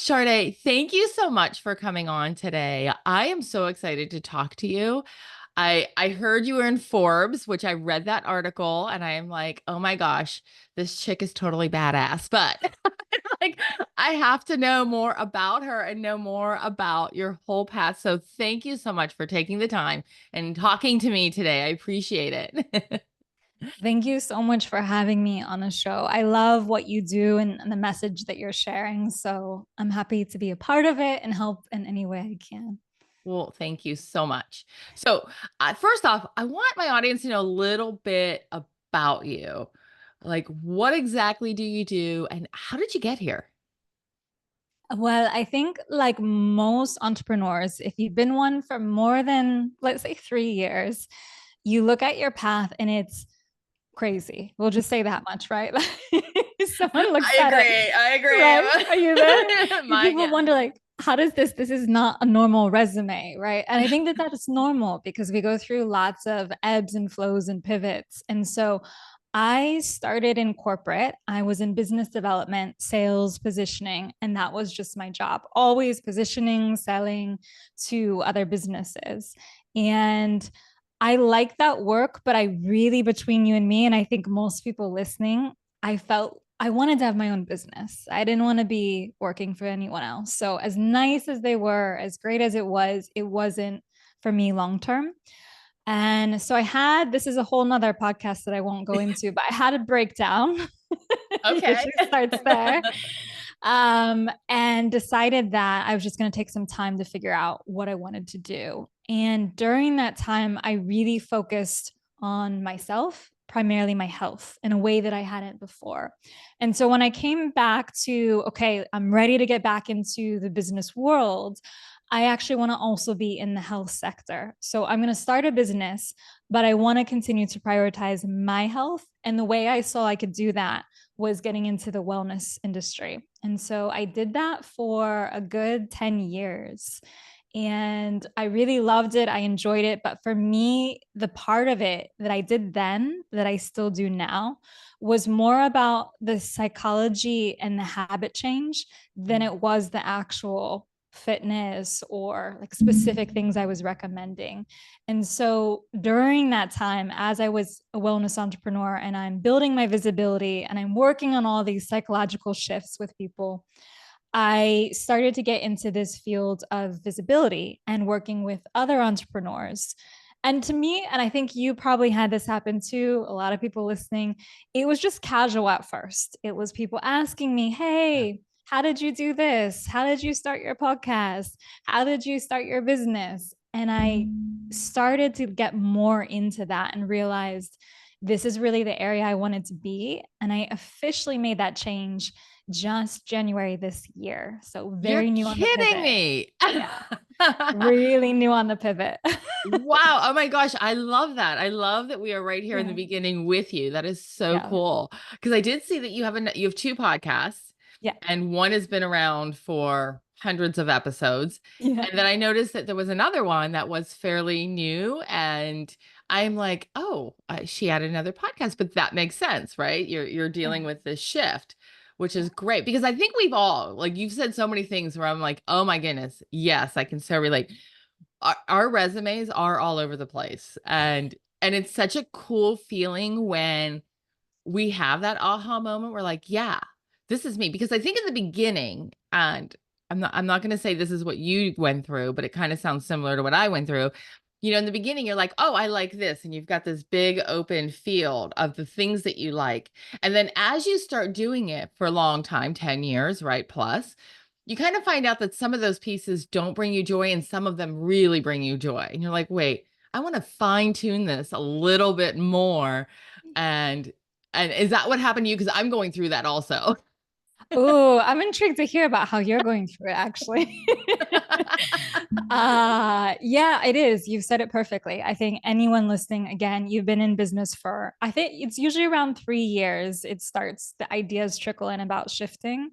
Chardét, thank you so much for coming on today. I am so excited to talk to you. I heard you were in Forbes, which I read that article, and I am like, oh my gosh, this chick is totally badass. But like, I have to know more about her and know more about your whole path. So thank you so much for taking the time and talking to me today. I appreciate it. Thank you so much for having me on the show. I love what you do and the message that you're sharing. So I'm happy to be a part of it and help in any way I can. Well, thank you so much. So, first off, I want my audience to know a little bit about you. Like, what exactly do you do and how did you get here? Well, I think like most entrepreneurs, if you've been one for more than, let's say, 3 years, you look at your path and it's crazy. We'll just say that much, right? Someone looks I at it, agree. right? Are you there? I agree. People Yeah. wonder, like, how does this is not a normal resume, right? And I think that that's normal because we go through lots of ebbs and flows and pivots. And so I started in corporate. I was in business development, sales, positioning, and that was just my job, always positioning, selling to other businesses. And I like that work, but I really, between you and me, and I think most people listening, I felt I wanted to have my own business. I didn't want to be working for anyone else. So, as nice as they were, as great as it wasn't for me long term. And so I had, this is a whole nother podcast that I won't go into, but I had a breakdown. Okay. Usually starts there. And decided that I was just going to take some time to figure out what I wanted to do. And during that time, I really focused on myself, primarily my health, in a way that I hadn't before. And so when I came back to, okay, I'm ready to get back into the business world, I actually want to also be in the health sector. So I'm going to start a business, but I want to continue to prioritize my health. And the way I saw I could do that was getting into the wellness industry. And so I did that for a good 10 years. And I really loved it. I enjoyed it. But for me, the part of it that I did then that I still do now was more about the psychology and the habit change than it was the actual fitness or like specific things I was recommending. And so during that time, as I was a wellness entrepreneur and I'm building my visibility and I'm working on all these psychological shifts with people, I started to get into this field of visibility and working with other entrepreneurs. And to me, and I think you probably had this happen too, a lot of people listening, it was just casual at first. It was people asking me, hey, how did you do this? How did you start your podcast? How did you start your business? And I started to get more into that and realized this is really the area I wanted to be. And I officially made that change just January this year. So You're very new on the kidding pivot. me. Yeah, really new on the pivot. Wow. Oh my gosh. I love that. I love that we are right here in the Yeah. beginning with you. That is so Yeah. cool. Because I did see that you have two podcasts Yeah. and one has been around for hundreds of episodes. Yeah. And then I noticed that there was another one that was fairly new and I'm like, "Oh, she had another podcast, but that makes sense, right? You're dealing Yeah. with this shift." Which is great because I think we've all, like you've said so many things where I'm like, oh my goodness, yes, I can so relate. Our resumes are all over the place and it's such a cool feeling when we have that aha moment. We're like, yeah, this is me. Because I think in the beginning, and I'm not going to say this is what you went through, but it kind of sounds similar to what I went through. In the beginning, you're like, oh, I like this. And you've got this big open field of the things that you like. And then as you start doing it for a long time, 10 years, right? Plus, you kind of find out that some of those pieces don't bring you joy and some of them really bring you joy. And you're like, wait, I want to fine tune this a little bit more. And and is that what happened to you? Because I'm going through that also. Oh, I'm intrigued to hear about how you're going through it, actually. Yeah, it is. You've said it perfectly. I think anyone listening, again, you've been in business for, I think it's usually around 3 years. It starts, the ideas trickle in about shifting.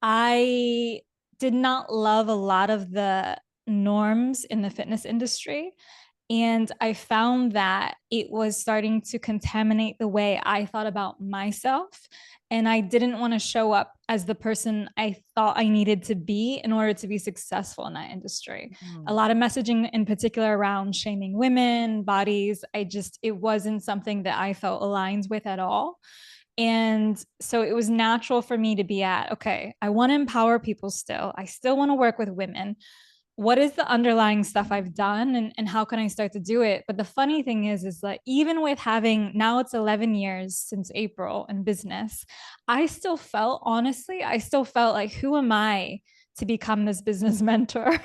I did not love a lot of the norms in the fitness industry. And I found that it was starting to contaminate the way I thought about myself. And I didn't want to show up as the person I thought I needed to be in order to be successful in that industry. A Mm. lot of messaging, in particular, around shaming women, bodies. It wasn't something that I felt aligned with at all. And so it was natural for me to be at, okay, I want to empower people still. I still want to work with women. What is the underlying stuff I've done, and how can I start to do it? But the funny thing is that even with having, now it's 11 years since April in business, I still felt like, who am I to become this business mentor?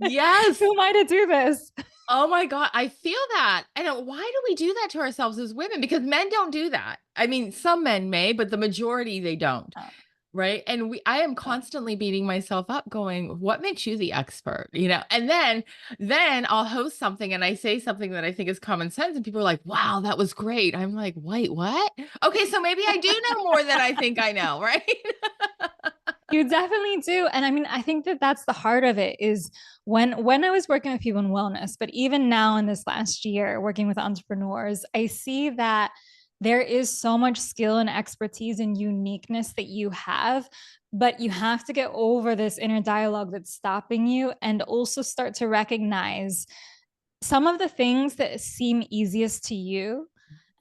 Yes. Who am I to do this? Oh my God. I feel that. I know. Why do we do that to ourselves as women? Because men don't do that. I mean, some men may, but the majority, they don't. Oh, Right. And I am yeah. constantly beating myself up going, what makes you the expert? And then I'll host something and I say something that I think is common sense and people are like, wow, that was great. I'm like, wait, what? Okay, so maybe I do know more than I think I know, right? You definitely do. And I mean, I think that that's the heart of it, is when I was working with people in wellness, but even now in this last year, working with entrepreneurs, I see that there is so much skill and expertise and uniqueness that you have, but you have to get over this inner dialogue that's stopping you, and also start to recognize some of the things that seem easiest to you.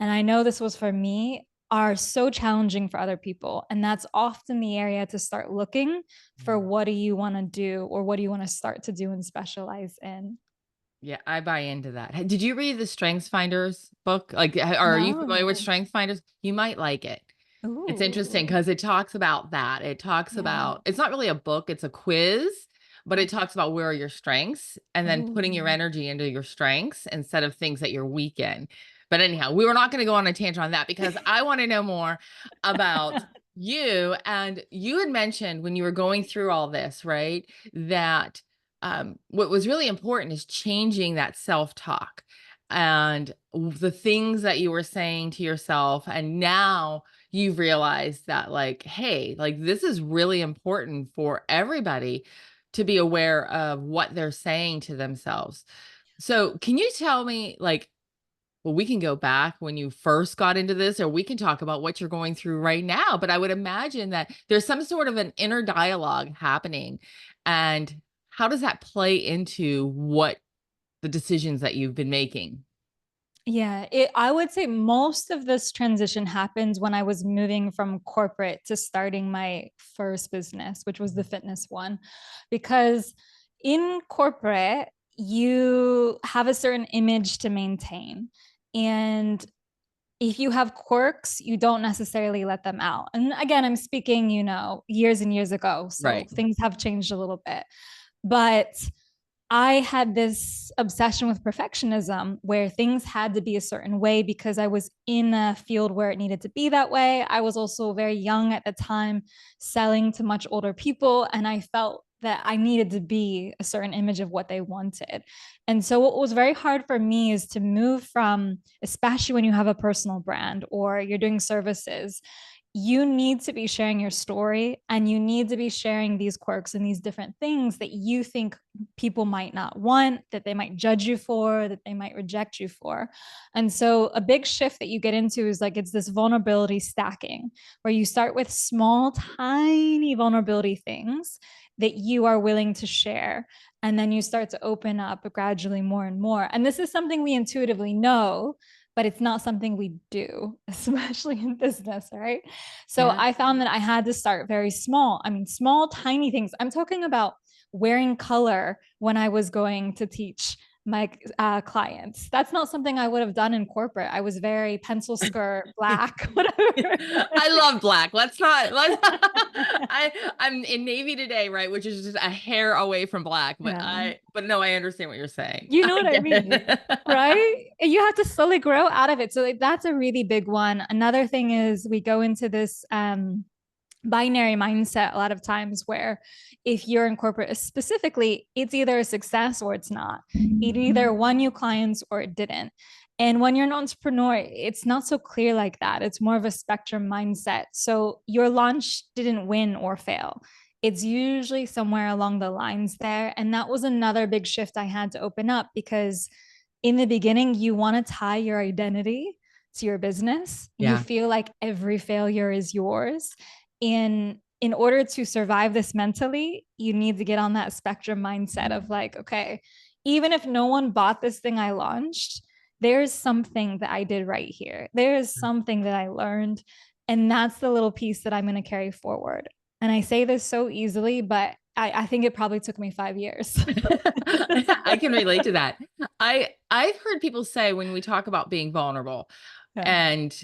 And I know this was for me, are so challenging for other people. And that's often the area to start looking for, Mm. what do you want to do, or what do you want to start to do and specialize in? Yeah, I buy into that. Did you read the Strengths Finders book? Like, are you familiar with No. Strengths Finders? You might like it. It's interesting Ooh. because it talks about that. It talks Yeah. about, it's not really a book, it's a quiz, but it Okay. talks about where are your strengths and then putting your Ooh. energy into your strengths instead of things that you're weak in. But anyhow, we were not going to go on a tangent on that because I want to know more about you. And you had mentioned when you were going through all this, right? That what was really important is changing that self talk and the things that you were saying to yourself. And now, you've realized that like, hey, like this is really important for everybody to be aware of what they're saying to themselves. So, can you tell me like, well, we can go back when you first got into this, or we can talk about what you're going through right now. But I would imagine that there's some sort of an inner dialogue happening. And how does that play into what the decisions that you've been making? Yeah, I would say most of this transition happens when I was moving from corporate to starting my first business, which was the Mhm. fitness one. Because in corporate, you have a certain image to maintain. And if you have quirks, you don't necessarily let them out. And again, I'm speaking, years and years ago. So Right. things have changed a little bit. But I had this obsession with perfectionism where things had to be a certain way because I was in a field where it needed to be that way. I was also very young at the time, selling to much older people, and I felt that I needed to be a certain image of what they wanted. And so, what was very hard for me is to move from, especially when you have a personal brand or you're doing services, you need to be sharing your story, and you need to be sharing these quirks and these different things that you think people might not want, that they might judge you for, that they might reject you for. And so a big shift that you get into is like, it's this vulnerability stacking, where you start with small, tiny vulnerability things that you are willing to share. And then you start to open up gradually more and more. And this is something we intuitively know, but it's not something we do, especially in business, right? So Yeah. I found that I had to start very small. I mean, small, tiny things. I'm talking about wearing color when I was going to teach my clients. That's not something I would have done in corporate. I was very pencil skirt, black, whatever. I love black. I'm in navy today, right? Which is just a hair away from black. But Yeah. no, I understand what you're saying. You I know what I get mean? it. Right? And you have to slowly grow out of it. So like, that's a really big one. Another thing is we go into this binary mindset a lot of times, where if you're in corporate specifically, it's either a success or it's not. It either won you clients or it didn't. And when you're an entrepreneur, it's not so clear like that. It's more of a spectrum mindset. So your launch didn't win or fail. It's usually somewhere along the lines there. And that was another big shift I had to open up, because in the beginning, you want to tie your identity to your business. You Yeah. feel like every failure is yours. In order to survive this mentally, you need to get on that spectrum mindset of like, okay, even if no one bought this thing I launched, there's something that I did right here. There's something that I learned. And that's the little piece that I'm going to carry forward. And I say this so easily, but I think it probably took me 5 years. I can relate to that. I've heard people say when we talk about being vulnerable, Yeah. and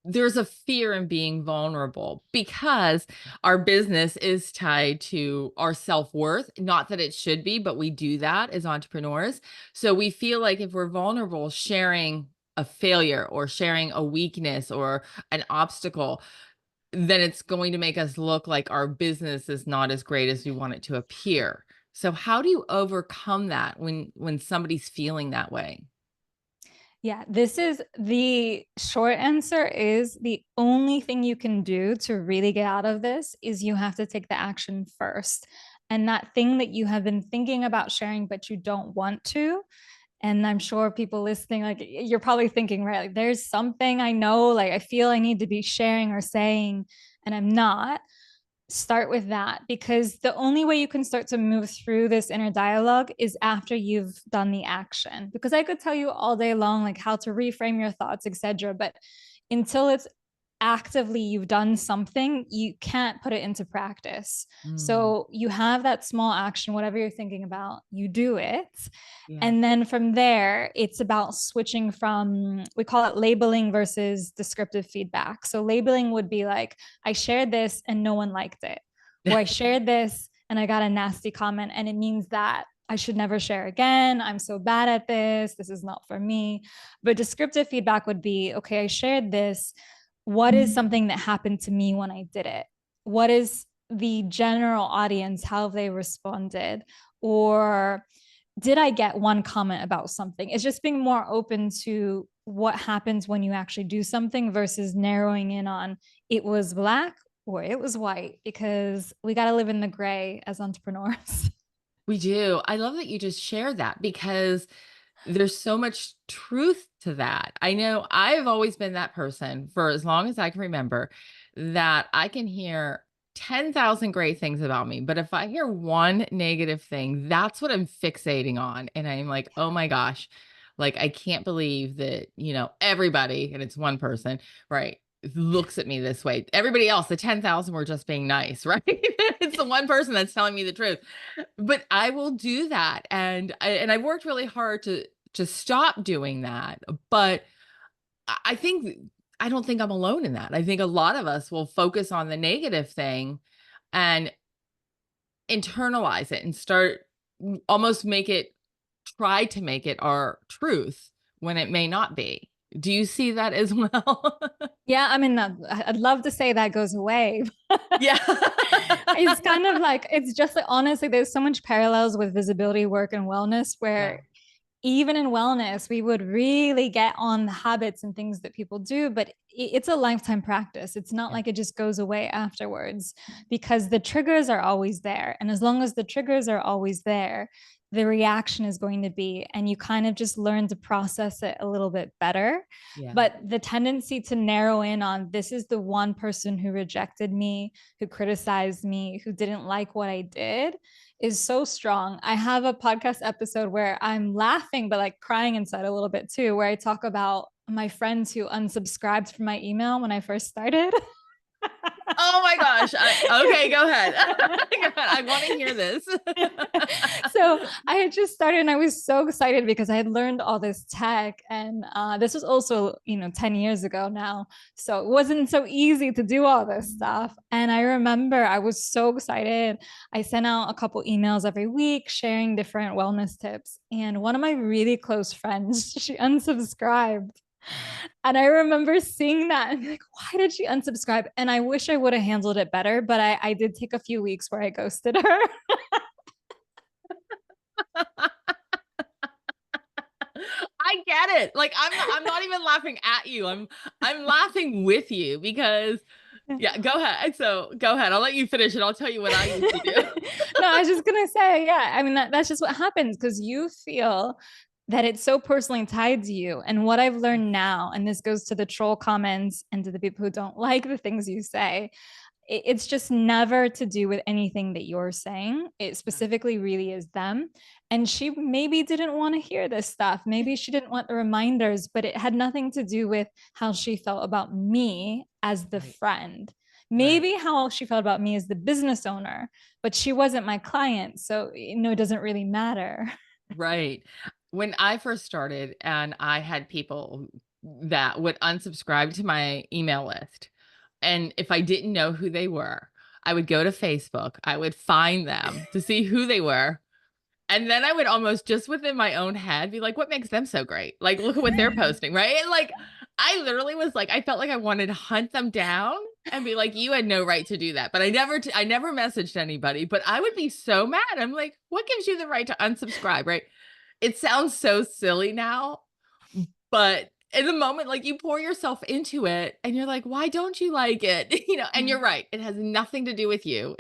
there's a fear in being vulnerable because our business is tied to our self-worth. Not that it should be, but we do that as entrepreneurs. So we feel like if we're vulnerable, sharing a failure or sharing a weakness or an obstacle, then it's going to make us look like our business is not as great as we want it to appear. So how do you overcome that when somebody's feeling that way? Yeah, this is the short answer is the only thing you can do to really get out of this is you have to take the action first. And that thing that you have been thinking about sharing, but you don't want to. And I'm sure people listening, like you're probably thinking, right, like there's something I know, like I feel I need to be sharing or saying, and I'm not. Start with that, because the only way you can start to move through this inner dialogue is after you've done the action. Because I could tell you all day long like how to reframe your thoughts, etc., but until it's actively you've done something, you can't put it into practice. Mm, So you have that small action, whatever you're thinking about, you do it. yeah. And then from there, it's about switching from, we call it labeling versus descriptive feedback. So labeling would be like, I shared this and no one liked it. Or I shared this and I got a nasty comment, and it means that I should never share again. I'm so bad at this. This is not for me. But descriptive feedback would be, okay, I shared this. What is something that happened to me when I did it? What is the general audience? How have they responded? Or did I get one comment about something? It's just being more open to what happens when you actually do something versus narrowing in on it was black or it was white, because we got to live in the gray as entrepreneurs. We do. I love that you just shared that because there's so much truth to that. I know I've always been that person for as long as I can remember, that I can hear 10,000 great things about me. But if I hear one negative thing, that's what I'm fixating on. And I'm like, oh my gosh, like I can't believe that, everybody, and it's one person, right, looks at me this way. Everybody else, the 10,000 were just being nice, right? It's the one person that's telling me the truth. But I will do that. And I worked really hard to stop doing that. But I think I don't think I'm alone in that. I think a lot of us will focus on the negative thing and internalize it and start almost try to make it our truth when it may not be. Do you see that as well? Yeah, I mean, I'd love to say that goes away. Yeah. It's kind of like, it's just like, honestly, there's so much parallels with visibility work and wellness, Yeah. where even in wellness, we would really get on the habits and things that people do, but it's a lifetime practice. It's not Yeah. like it just goes away afterwards, because the triggers are always there. And as long as the triggers are always there, the reaction is going to be, and you kind of just learn to process it a little bit better. Yeah. But the tendency to narrow in on this is the one person who rejected me, who criticized me, who didn't like what I did, is so strong. I have a podcast episode where I'm laughing, but like crying inside a little bit too, where I talk about my friends who unsubscribed from my email when I first started. Oh my gosh. Okay, go ahead. Go ahead. I want to hear this. So I had just started and I was so excited because I had learned all this tech. And this was also, 10 years ago now. So it wasn't so easy to do all this stuff. And I remember I was so excited. I sent out a couple emails every week sharing different wellness tips. And one of my really close friends, she unsubscribed. And I remember seeing that and be like, why did she unsubscribe? And I wish I would have handled it better, but I did take a few weeks where I ghosted her. I get it. Like I'm not even laughing at you. I'm laughing with you because Yeah, go ahead. So go ahead. I'll let you finish and I'll tell you what I used to do. No, I was just gonna say, yeah, I mean, that's just what happens because you feel that it's so personally tied to you. And what I've learned now, and this goes to the troll comments and to the people who don't like the things you say, it's just never to do with anything that you're saying. It specifically really is them. And she maybe didn't want to hear this stuff. Maybe she didn't want the reminders, but it had nothing to do with how she felt about me as the Right. friend. Right. Maybe how she felt about me as the business owner, but she wasn't my client. So, it doesn't really matter. Right. When I first started and I had people that would unsubscribe to my email list, and if I didn't know who they were, I would go to Facebook, I would find them to see who they were. And then I would almost just within my own head be like, what makes them so great? Like, look at what they're posting, right? And like, I literally was like, I felt like I wanted to hunt them down and be like, you had no right to do that. But I never messaged anybody, but I would be so mad. I'm like, what gives you the right to unsubscribe, right? It sounds so silly now, but in the moment, like you pour yourself into it and you're like, why don't you like it? And Yeah. you're right. It has nothing to do with you.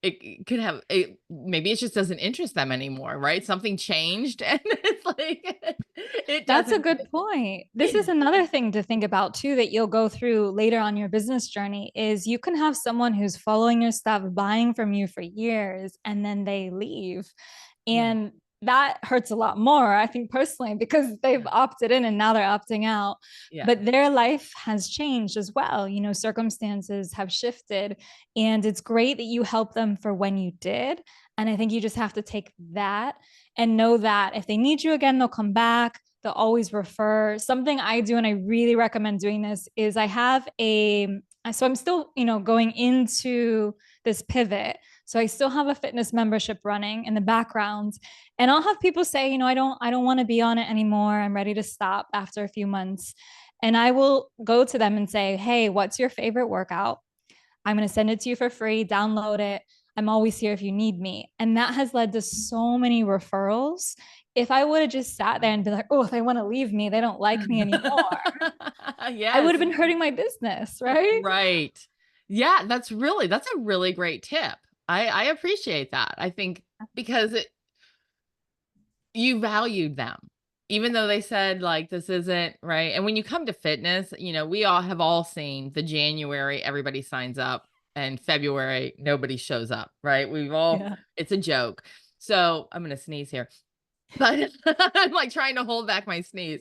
It could have maybe it just doesn't interest them anymore, right? Something changed and it's like it That's a doesn't. good point. This is another thing to think about too that you'll go through later on your business journey is you can have someone who's following your stuff, buying from you for years, and then they leave. Yeah. And that hurts a lot more, I think personally, because they've Yeah. opted in and now they're opting out. Yeah. But their life has changed as well. Circumstances have shifted. And it's great that you help them for when you did. And I think you just have to take that and know that if they need you again, they'll come back. They'll always refer. Something I do, and I really recommend doing this, is I have so I'm still, going into this pivot. So I still have a fitness membership running in the background. And I'll have people say, I don't want to be on it anymore. I'm ready to stop after a few months. And I will go to them and say, hey, what's your favorite workout? I'm going to send it to you for free, download it. I'm always here if you need me. And that has led to so many referrals. If I would have just sat there and be like, oh, if they want to leave me, they don't like me anymore, I would Yes. have been hurting my business, right? Right. Yeah, that's a really great tip. I appreciate that. I think because you valued them, even though they said like this isn't right. And when you come to fitness, we all have all seen the January everybody signs up and February nobody shows up, right? Yeah. It's a joke. So I'm gonna sneeze here, but I'm like trying to hold back my sneeze.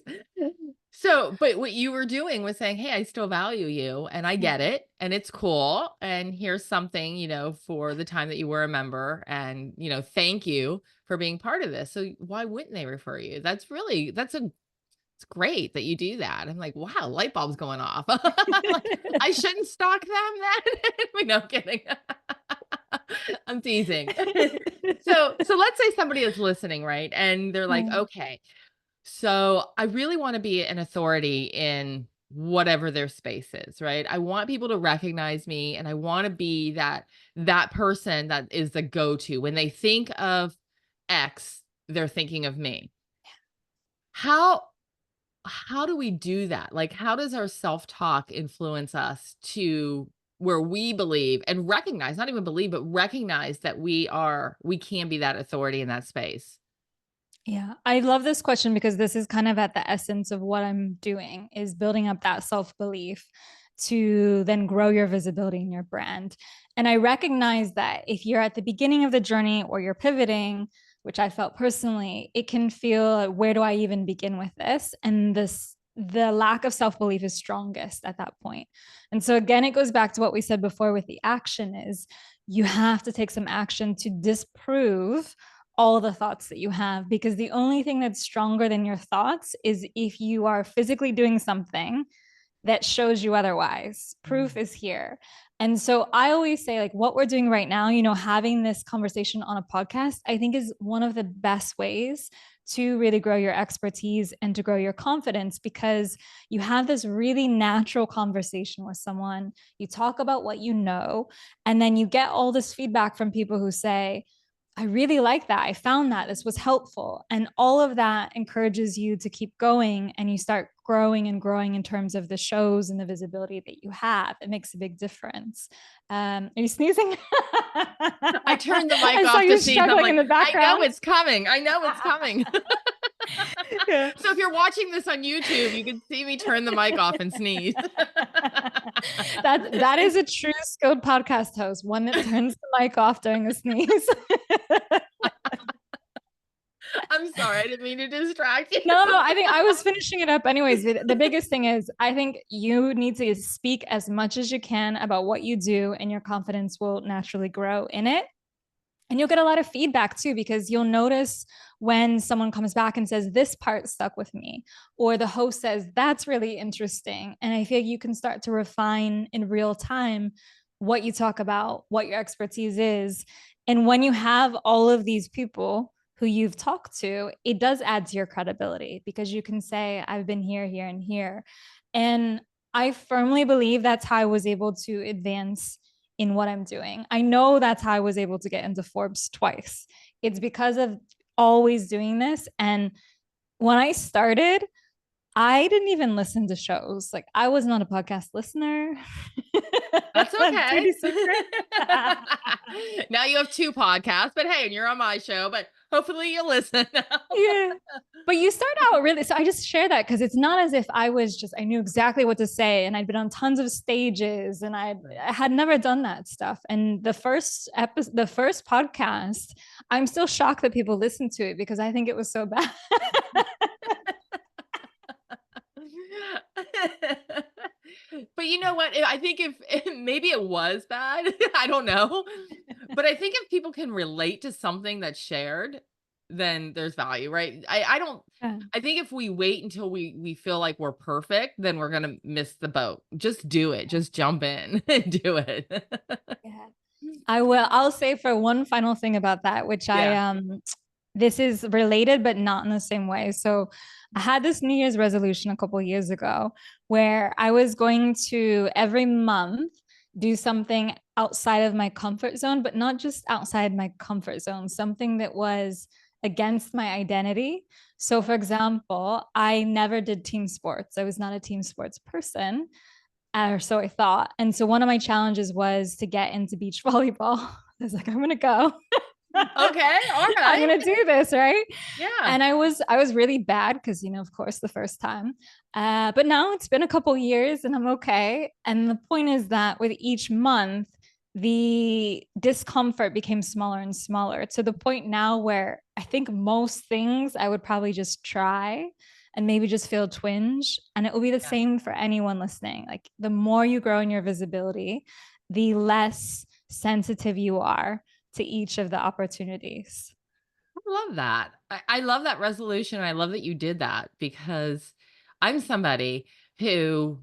So, but what you were doing was saying, "Hey, I still value you and I Yeah. get it and it's cool and here's something, for the time that you were a member and, thank you for being part of this." So, why wouldn't they refer you? It's great that you do that. I'm like, "Wow, light bulbs going off." Like, I shouldn't stalk them then? Wait, no, I'm kidding. I'm teasing. So let's say somebody is listening, right? And they're like, Yeah. "Okay, so I really want to be an authority in whatever their space is, right? I want people to recognize me and I want to be that person that is the go-to. When they think of X, they're thinking of me. How how do we do that? Like how does our self-talk influence us to where we believe and recognize, not even believe, but recognize that we can be that authority in that space? Yeah, I love this question because this is kind of at the essence of what I'm doing is building up that self-belief to then grow your visibility in your brand. And I recognize that if you're at the beginning of the journey or you're pivoting, which I felt personally, it can feel where do I even begin with this? And the lack of self-belief is strongest at that point. And so again, it goes back to what we said before with the action is you have to take some action to disprove all the thoughts that you have because the only thing that's stronger than your thoughts is if you are physically doing something that shows you otherwise. Proof Mm. is here. And so I always say, like, what we're doing right now, having this conversation on a podcast, I think is one of the best ways to really grow your expertise and to grow your confidence because you have this really natural conversation with someone. You talk about what you know, and then you get all this feedback from people who say, I really like that. I found that this was helpful. And all of that encourages you to keep going, and you start growing and growing in terms of the shows and the visibility that you have. It makes a big difference. Are you sneezing? I turned the mic I saw off you to sneeze. I'm struggling like, in the I know background. it's coming. I know it's coming. Yeah. So if you're watching this on YouTube, you can see me turn the mic off and sneeze. That is a true skilled podcast host, one that turns the mic off during a sneeze. I'm sorry, I didn't mean to distract you. No, I think I was finishing it up anyways. The biggest thing is I think you need to speak as much as you can about what you do, and your confidence will naturally grow in it. And you'll get a lot of feedback too, because you'll notice when someone comes back and says, this part stuck with me, or the host says, that's really interesting. And I feel you can start to refine in real time what you talk about, what your expertise is. And when you have all of these people who you've talked to, it does add to your credibility, because you can say, I've been here, here, and here. And I firmly believe that's how I was able to advance in what I'm doing. I know that's how I was able to get into Forbes twice. It's because of always doing this. And when I started, I didn't even listen to shows. Like, I was not a podcast listener. That's okay. That's Now you have 2 podcasts, but hey, and you're on my show, but hopefully you'll listen now. Yeah. But you start out really, so I just share that because it's not as if I knew exactly what to say, and I'd been on tons of stages, and I had never done that stuff. And the first podcast, I'm still shocked that people listen to it, because I think it was so bad. But you know what? I think if maybe it was bad, I don't know. But I think if people can relate to something that's shared, then there's value, right? I don't. Yeah. I think if we wait until we feel like we're perfect, then we're gonna miss the boat. Just do it. Just jump in and do it. Yeah. I'll say for one final thing about that, which Yeah. this is related, but not in the same way. So I had this New Year's resolution a couple of years ago, where I was going to every month do something outside of my comfort zone, but not just outside my comfort zone, something that was against my identity. So, for example, I never did team sports. I was not a team sports person, or so I thought. And so one of my challenges was to get into beach volleyball. I was like, I'm gonna go. Okay. All I'm right. gonna do this, right? Yeah. And I was really bad, because of course, the first time. But now it's been a couple years and I'm okay. And the point is that with each month, the discomfort became smaller and smaller, to the point now where I think most things I would probably just try and maybe just feel a twinge. And it will be the Yeah. same for anyone listening. Like, the more you grow in your visibility, the less sensitive you are to each of the opportunities. I love that. I love that resolution. I love that you did that, because I'm somebody who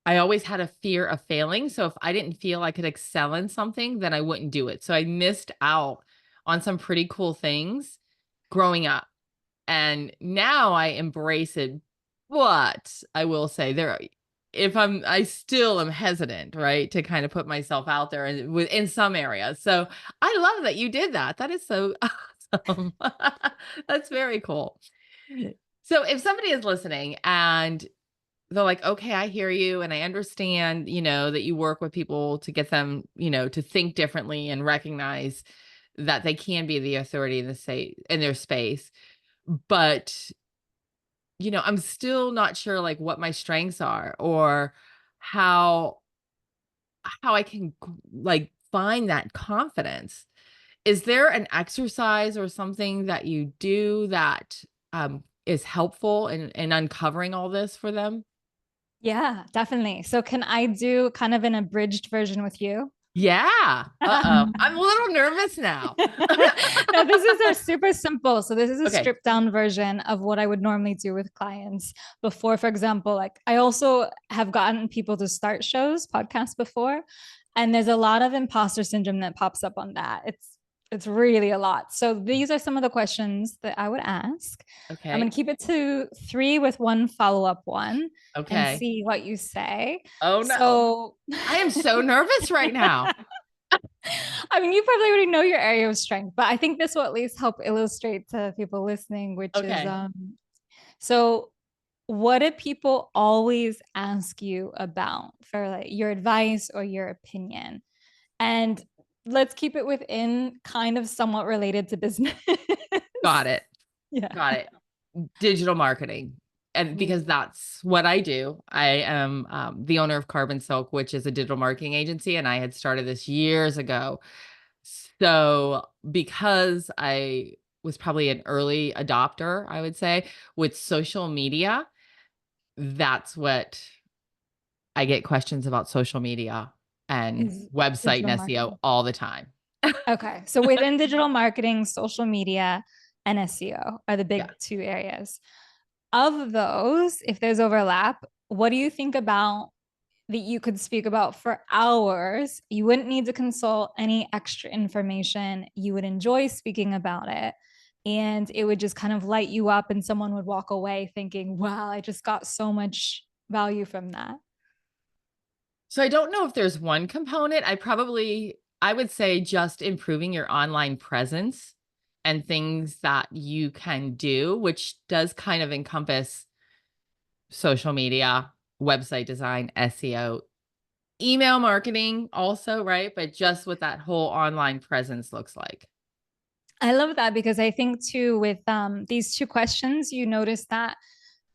I always had a fear of failing. So if I didn't feel I could excel in something, then I wouldn't do it. So I missed out on some pretty cool things growing up. And now I embrace it. But I will say I still am hesitant, right, to kind of put myself out there in some areas. So I love that you did that. That is so awesome. That's very cool. So if somebody is listening and they're like, okay, I hear you. And I understand, that you work with people to get them, to think differently and recognize that they can be the authority in their space. But, I'm still not sure like what my strengths are, or how I can like find that confidence. Is there an exercise or something that you do that is helpful in uncovering all this for them? Yeah, definitely. So can I do kind of an abridged version with you? Yeah. Uh-oh. I'm a little nervous now. No, this is a super simple. So this is a Okay. stripped down version of what I would normally do with clients before. For example, like, I also have gotten people to start shows, podcasts before, and there's a lot of imposter syndrome that pops up on that. It's really a lot. So these are some of the questions that I would ask. I'm going Okay. to keep it to 3 with one follow-up one, and Okay. see what you say. Oh no. So I am so nervous right now. I mean, you probably already know your area of strength, but I think this will at least help illustrate to people listening, which is Okay. so what do people always ask you about for like your advice or your opinion? And let's keep it within kind of somewhat related to business. Got it. Yeah. Got it. Digital marketing. And Yeah. because that's what I do. I am the owner of Carbon Silk, which is a digital marketing agency. And I had started this years ago. So because I was probably an early adopter, I would say, with social media, that's what I get questions about social media and Is website and digital SEO marketing. all the time. Okay. So within digital marketing, social media, and SEO are the Yeah. big two areas. Of those, if there's overlap, what do you think about that you could speak about for hours? You wouldn't need to consult any extra information. You would enjoy speaking about it. And it would just kind of light you up, and someone would walk away thinking, wow, I just got so much value from that. So I don't know if there's one component. I would say just improving your online presence and things that you can do, which does kind of encompass social media, website design, SEO, email marketing also, right? But just what that whole online presence looks like. I love that because I think too with these two questions, you notice that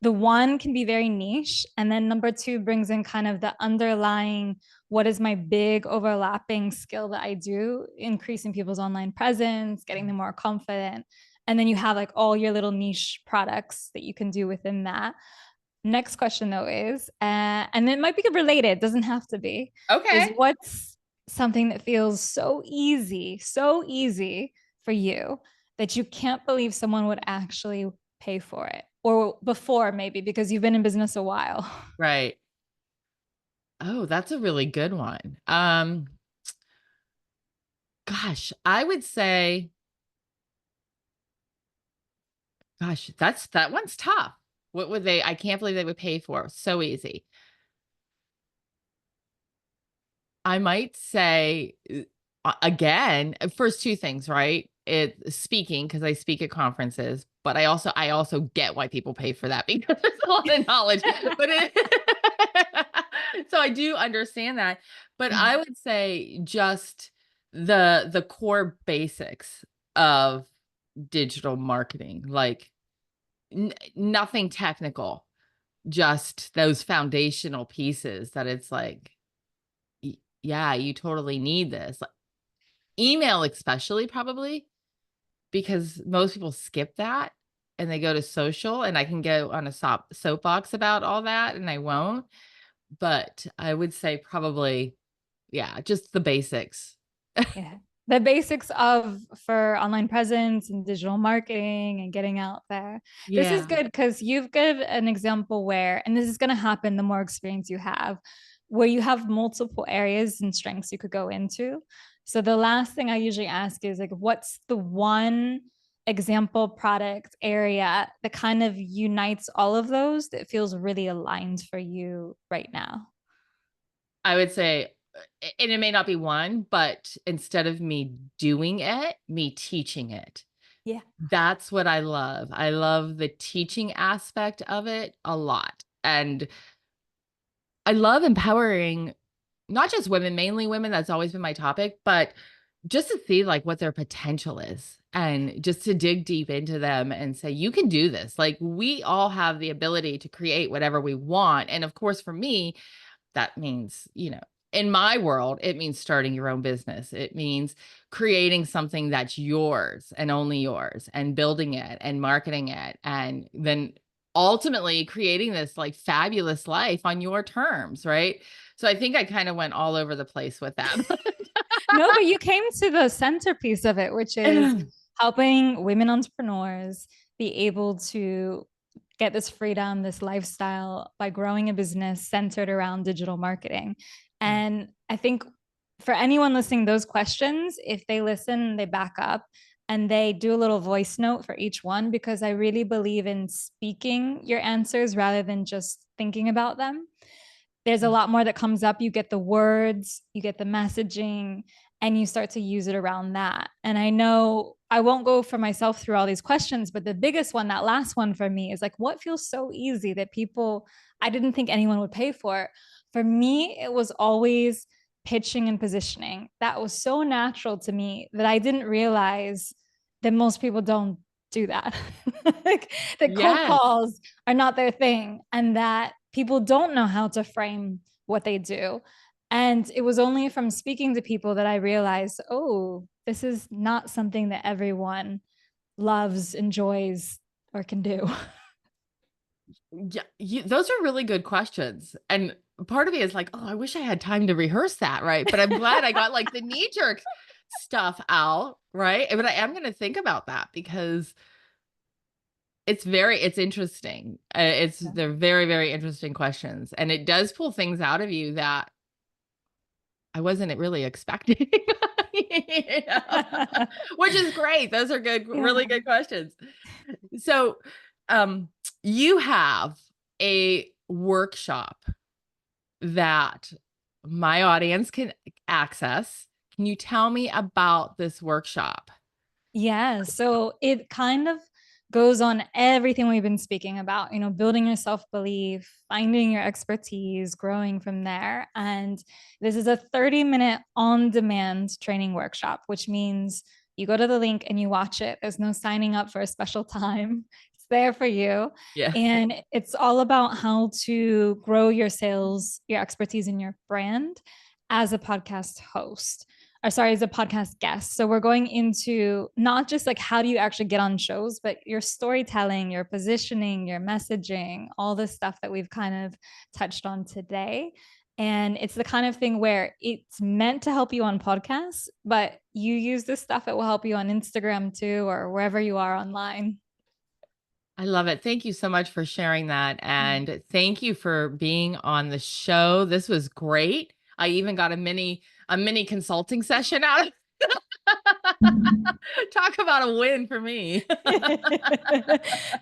the one can be very niche, and then number two brings in kind of the underlying what is my big overlapping skill that I do, increasing people's online presence, getting them more confident. And then you have like all your little niche products that you can do within that. Next question though is, and it might be related, doesn't have to be, is Okay. what's something that feels so easy for you that you can't believe someone would actually pay for it? Or before maybe because you've been in business a while. Right. Oh, that's a really good one. Gosh, I would say, gosh, that one's tough. What would they, I can't believe they would pay for. So easy. I might say again, first two things, right? It speaking because I speak at conferences, but I also get why people pay for that because there's a lot of knowledge. But so I do understand that. But I would say just the core basics of digital marketing, like nothing technical, just those foundational pieces that it's like yeah, you totally need this. Like, email especially probably because most people skip that and they go to social and I can go on a soapbox about all that and I won't. But I would say probably, yeah, just the basics. Yeah. The basics of for online presence and digital marketing and getting out there. This is Yeah. good because you've given an example where, and this is going to happen the more experience you have, where you have multiple areas and strengths you could go into. So the last thing I usually ask is like, what's the one example product area that kind of unites all of those that feels really aligned for you right now? I would say, and it may not be one, but instead of me doing it, me teaching it. Yeah. That's what I love. I love the teaching aspect of it a lot. And I love empowering not just women, mainly women, that's always been my topic, but just to see like what their potential is and just to dig deep into them and say, you can do this. Like we all have the ability to create whatever we want. And of course, for me, that means, in my world, it means starting your own business. It means creating something that's yours and only yours and building it and marketing it. And then ultimately creating this like fabulous life on your terms. Right. So I think I kind of went all over the place with that. No, but you came to the centerpiece of it, which is helping women entrepreneurs be able to get this freedom, this lifestyle by growing a business centered around digital marketing. And I think for anyone listening, those questions, if they listen, they back up and they do a little voice note for each one, because I really believe in speaking your answers rather than just thinking about them. there's a lot more that comes up. You get the words, you get the messaging, and you start to use it around that. And I know I won't go for myself through all these questions, but the biggest one, that last one for me, is like, what feels so easy that people, I didn't think anyone would pay for? For me, it was always pitching and positioning. That was so natural to me that I didn't realize that most people don't do that. Like, that cold Yes. calls are not their thing, and that people don't know how to frame what they do. And it was only from speaking to people that I realized, oh, this is not something that everyone loves, enjoys, or can do. Yeah, those are really good questions. And part of me is like, oh, I wish I had time to rehearse that, right? But I'm glad I got like the knee jerk stuff out, right? But I am going to think about that because it's interesting. They're very, very interesting questions. And it does pull things out of you that I wasn't really expecting, you know? Which is great. Those are good, Yeah. really good questions. So, um, you have a workshop that my audience can access. Can you tell me about this workshop? Yeah. So it kind of goes on everything we've been speaking about, building your self belief, finding your expertise, growing from there. And this is a 30-minute on demand training workshop, which means you go to the link and you watch it. There's no signing up for a special time, it's there for you. Yeah. And it's all about how to grow your sales, your expertise, in your brand as a podcast host, or sorry, as a podcast guest. So we're going into not just like how do you actually get on shows, but your storytelling, your positioning, your messaging, all the stuff that we've kind of touched on today. And it's the kind of thing where it's meant to help you on podcasts, but you use this stuff, it will help you on Instagram too, or wherever you are online. I love it. Thank you so much for sharing that. And thank you for being on the show. This was great. I even got a mini consulting session out of talk about a win for me.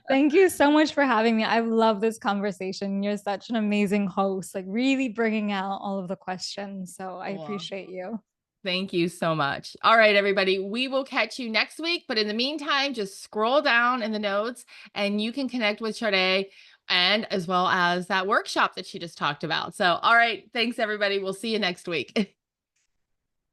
Thank you so much for having me. I love this conversation. You're such an amazing host, like really bringing out all of the questions. So I Well, appreciate you. thank you so much. All right, everybody. We will catch you next week. But in the meantime, just scroll down in the notes and you can connect with Chardét and as well as that workshop that she just talked about. So, all right. Thanks, everybody. We'll see you next week.